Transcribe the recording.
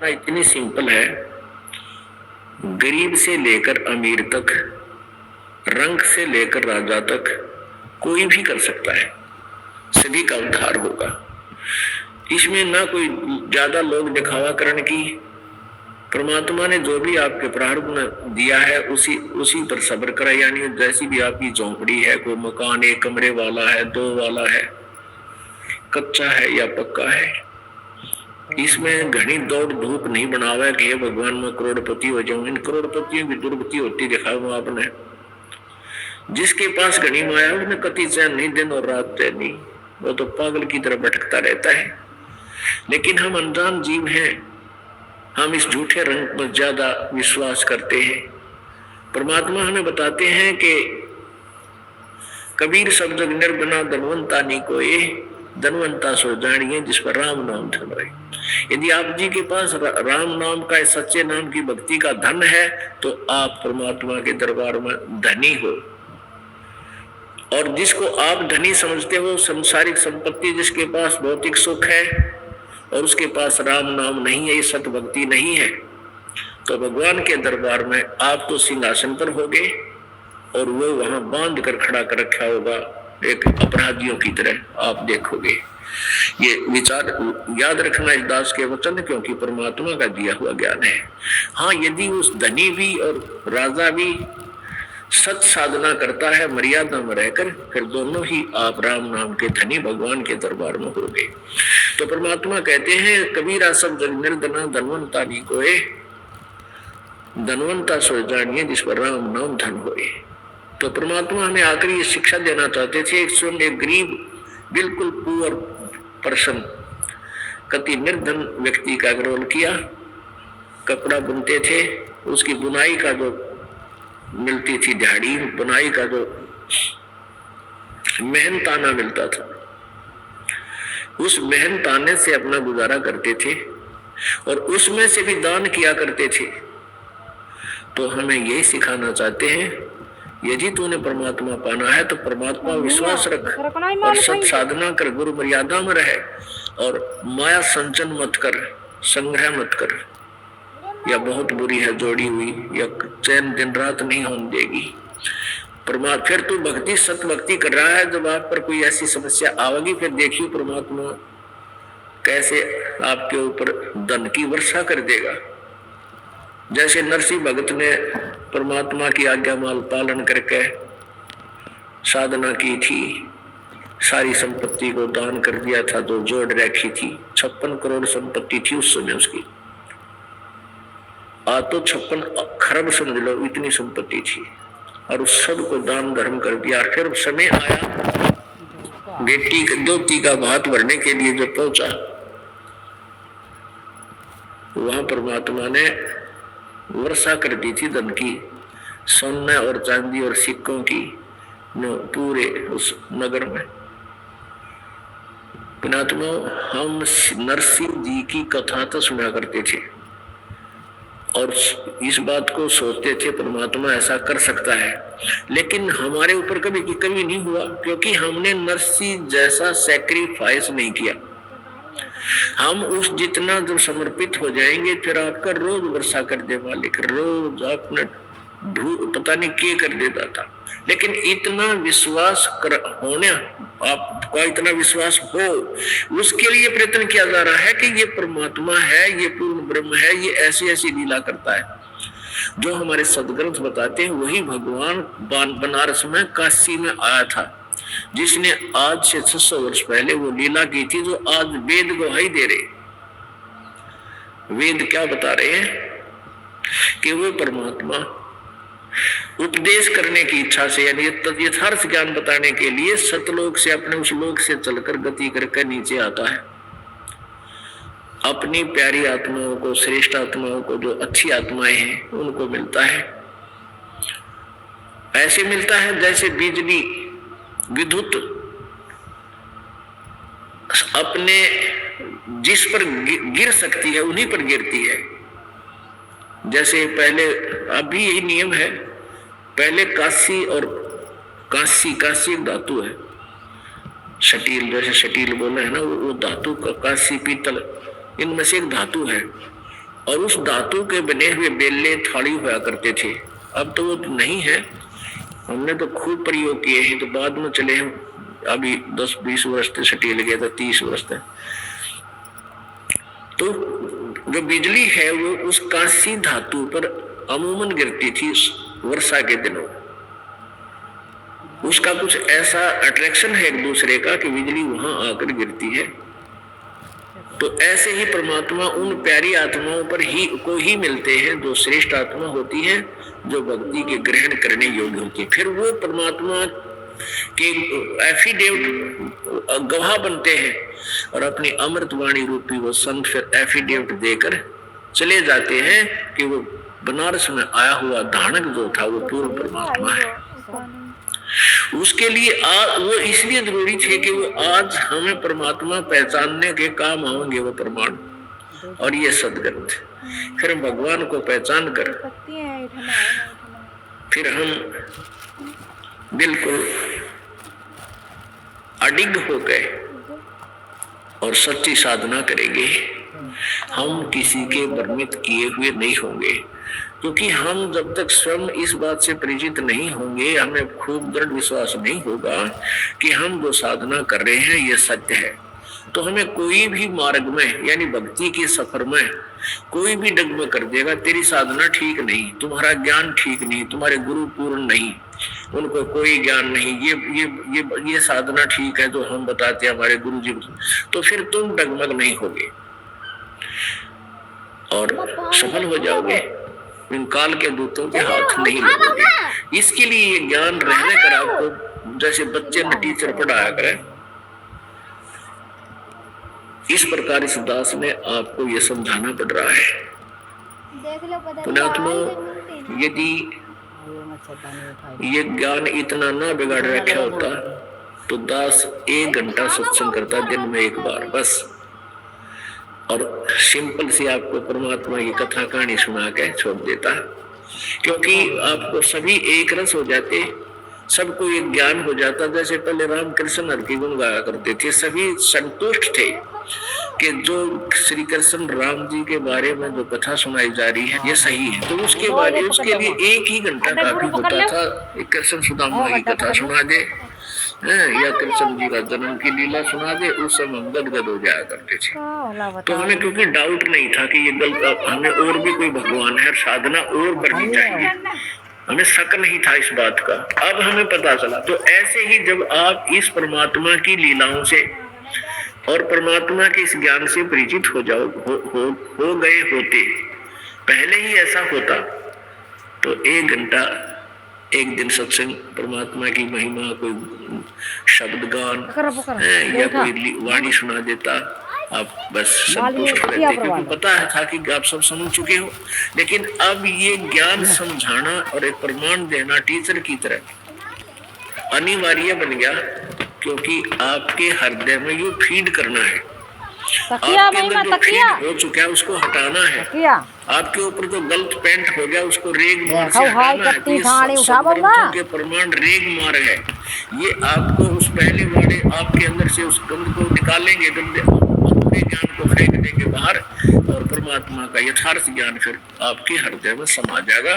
इतनी सिंपल है, गरीब से लेकर अमीर तक, रंग से लेकर राजा तक कोई भी कर सकता है, सभी का उद्धार होगा। इसमें ना कोई ज्यादा लोग दिखावा करने की, परमात्मा ने जो भी आपके प्रारब्ध में दिया है उसी पर सब्र करा। यानी जैसी भी आपकी झोंपड़ी है, कोई मकान 1 कमरे वाला है, 2 वाला है, कच्चा है या पक्का है, इसमें घनी दौड़ धूप नहीं बनावा कि भगवान मैं करोड़पति हो जाऊं। इन करोड़पतियों की दुर्गति होती दिखाओ आपने। जिसके पास घनी माया उसने कति चैन नहीं, दिन और रात चैन नहीं, वो तो पागल की तरह भटकता रहता है। लेकिन हम अनजान जीव हैं, हम इस झूठे रंग पर ज्यादा विश्वास करते हैं। परमात्मा हमें बताते हैं कि कबीर सब जग निर्बना धनवंता नहीं कोई, धनवंता सो जानिए जिस पर राम नाम धन रहे। यदि आप जी के पास राम नाम का, सच्चे नाम की भक्ति का धन है तो आप परमात्मा के दरबार में धनी हो। और जिसको आप धनी समझते हो, संसारिक संपत्ति जिसके पास भौतिक सुख है और उसके पास राम नाम नहीं है, ये सत भक्ति नहीं है, तो भगवान के दरबार में आप तो सिंहासन पर होगे और वो वहां बांध कर खड़ा कर रखा होगा, एक अपराधियों की तरह आप देखोगे। ये विचार याद रखना इस दास के वचन, क्योंकि परमात्मा का दिया हुआ ज्ञान है। हाँ, यदि उस धनी भी और राजा भी सत साधना करता है मर्यादा में रहकर, फिर दोनों ही आप राम नाम के धनी भगवान के दरबार में होंगे। तो परमात्मा कहते हैं कबीरा सब जग निर्धना धनवंता नहीं कोई, धनवंता सो जानिए जिस पर राम नाम धन होए। तो परमात्मा हमें आकर ये शिक्षा देना चाहते थे। एक गरीब बिल्कुल पुअर पर्सन, कति निर्धन व्यक्ति का रोल किया, कपड़ा बुनते थे, उसकी बुनाई का जो मिलती थी दिहाड़ी, बुनाई का जो मेहनताना मिलता था, उस मेहनताने से अपना गुजारा करते थे और उसमें से भी दान किया करते थे। तो हमें यही सिखाना चाहते हैं, यदि तूने परमात्मा पाना है तो परमात्मा विश्वास रख और सत साधना कर, गुरु मर्यादा में रहे और माया संचन मत कर, संग्रह मत कर, या बहुत बुरी है जोड़ी हुई, या चैन दिन रात नहीं होने देगी। परमात्मा फिर तू भक्ति सत भक्ति कर रहा है, जब आप पर कोई ऐसी समस्या आवेगी फिर देखिए परमात्मा कैसे आपके ऊपर धन की वर्षा कर देगा। जैसे नरसिंह भगत ने परमात्मा की आज्ञा माल पालन करके साधना की थी, सारी संपत्ति को दान कर दिया था, तो जोड़ रखी थी, 56 करोड़ संपत्ति थी उस समय उसकी। आज तो 56 खरब समझ लो, इतनी संपत्ति थी, और उस सब को दान धर्म कर दिया। फिर समय आया बेटी दोती का भात भरने के लिए जब पहुंचा, वहां परमात्मा ने वर्षा कर दी थी धन की, सोने और चांदी और सिक्कों की, पूरे उस नगर में। पुणात्मा, हम नरसिंह जी की कथा तो सुना करते थे और इस बात को सोचते थे परमात्मा ऐसा कर सकता है, लेकिन हमारे ऊपर कभी नहीं हुआ, क्योंकि हमने नरसिंह जैसा सैक्रिफाइस नहीं किया। हम उस जितना जब समर्पित हो जाएंगे, फिर आपका रोज वर्षा कर दे मालिक, रोज आपने पता नहीं क्या कर देता था। लेकिन इतना विश्वास होने, आपका इतना विश्वास हो, उसके लिए प्रयत्न किया जा रहा है कि ये परमात्मा है, ये पूर्ण ब्रह्म है, ये ऐसी ऐसी लीला करता है। जो हमारे सदग्रंथ बताते हैं वही भगवान बनारस में काशी में आया था, जिसने आज से 600 वर्ष पहले वो लीला की थी, जो आज वेद गवाही दे रहे। वेद क्या बता रहे हैं कि वो परमात्मा उपदेश करने की इच्छा से, यानी यथार्थ ज्ञान बताने के लिए सतलोक से, अपने उस लोक से चलकर गति करके नीचे आता है। अपनी प्यारी आत्माओं को, श्रेष्ठ आत्माओं को, जो अच्छी आत्माएं हैं उनको मिलता है। ऐसे मिलता है जैसे बिजली विद्युत अपने जिस पर गिर सकती है उन्हीं पर गिरती है। जैसे पहले, अभी यही नियम है, पहले कांसी और कांसी एक धातु है, शटील, जैसे शटील बोले है ना, वो धातु का, कांसी पीतल, इनमें से एक धातु है। और उस धातु के बने हुए बेले थाली हुआ करते थे। अब तो वो नहीं है, हमने तो खूब प्रयोग किए हैं, तो बाद में चले हम अभी 10-20 वर्ष से सटील गया था, 30 वर्ष तक। तो जो बिजली है वो उस कांसी धातु पर अमूमन गिरती थी वर्षा के दिनों। उसका कुछ ऐसा अट्रैक्शन है एक दूसरे का कि बिजली वहां आकर गिरती है। तो ऐसे ही परमात्मा उन प्यारी आत्माओं पर ही को ही मिलते हैं जो श्रेष्ठ आत्मा होती है, जो भक्ति के ग्रहण करने योग्य होती है। फिर वो परमात्मा के एफिडेविट गवाह बनते हैं और अपनी अमृतवाणी रूपी वो संत फिर एफिडेविट देकर चले जाते हैं कि वो बनारस में आया हुआ धानक जो था वो पूर्ण परमात्मा है। उसके लिए वो इसलिए जरूरी थे कि वो आज हमें परमात्मा पहचानने के काम आएंगे वो प्रमाण और ये सदग्रंथ। फिर हम भगवान को पहचान कर फिर हम बिल्कुल अडिग हो गए और सच्ची साधना करेंगे। हम किसी के भ्रमित किए हुए नहीं होंगे, क्योंकि हम जब तक स्वयं इस बात से परिचित नहीं होंगे, हमें खूब दृढ़ विश्वास नहीं होगा कि हम जो साधना कर रहे हैं ये सत्य है, तो हमें कोई भी मार्ग में यानी भक्ति के सफर में कोई भी डगमग कर देगा, तेरी साधना ठीक नहीं, तुम्हारा ज्ञान ठीक नहीं, तुम्हारे गुरु पूर्ण नहीं, उनको कोई ज्ञान नहीं, ये साधना ठीक है जो हम बताते हैं हमारे गुरु जी, तो फिर तुम डगमग नहीं होगे और सफल हो जाओगे, इन काल के दूतों के हाथ नहीं लगोगे। इसके लिए ये ज्ञान रहने कर आपको जैसे बच्चे ने टीचर पढ़ाया करे, इस प्रकार इस दास ने आपको ये समझाना पड़ रहा है। पुण्यात्मा, यदि ये ज्ञान इतना ना बिगाड़ रखा होता तो दास 1 घंटा सत्संग करता दिन में एक बार बस, और सिंपल सी आपको परमात्मा की कथा कहानी सुना के छोड़ देता, क्योंकि आपको सभी एक रस हो जाते, सबको एक ज्ञान हो जाता। जैसे पहले रामकृष्ण हर की गुण गाया करते थे, सभी संतुष्ट थे कि जो श्री कृष्ण राम जी के बारे में जो कथा सुनाई जा रही है ये सही है, तो उसके बारे उसके लिए 1 ही घंटा काफी होता था। कृष्ण सुदामा की कथा सुना दे या कृष्ण जी का जन्म की लीला सुना दे, उस समय हम गदगद हो जाया करते थे। तो हमें क्योंकि डाउट नहीं था कि ये गलत, हमें और भी कोई भगवान है, साधना और बढ़नी चाहिए, हमें शक नहीं था इस बात का। अब हमें पता चला। तो ऐसे ही जब आप इस परमात्मा की लीलाओं से और परमात्मा के इस ज्ञान से परिचित हो जाओ हो गए होते, पहले ही ऐसा होता तो 1 घंटा एक दिन सत्संग, परमात्मा की महिमा, कोई शब्द गान या कोई वाणी सुना देता, आप बस संतुष्ट रहते, क्योंकि पता था कि आप सब समझ चुके हो। लेकिन अब ये ज्ञान समझाना और एक प्रमाण देना टीचर की तरह अनिवार्य बन गया, क्योंकि आपके हृदय में ये फीड करना है। आपके अंदर जो फीड हो चुका है उसको हटाना है। आपके ऊपर जो गलत पेंट हो गया उसको रेग मार से हटाना है। तो के प्रमाण रेग मार है, ये आपको उस पहले वाले आपके अंदर से उस गंद को निकालेंगे, गंदे अपने ज्ञान को फेंक देंगे बाहर, और परमात्मा का यथार्थ ज्ञान फिर आपके हृदय में समा जाएगा।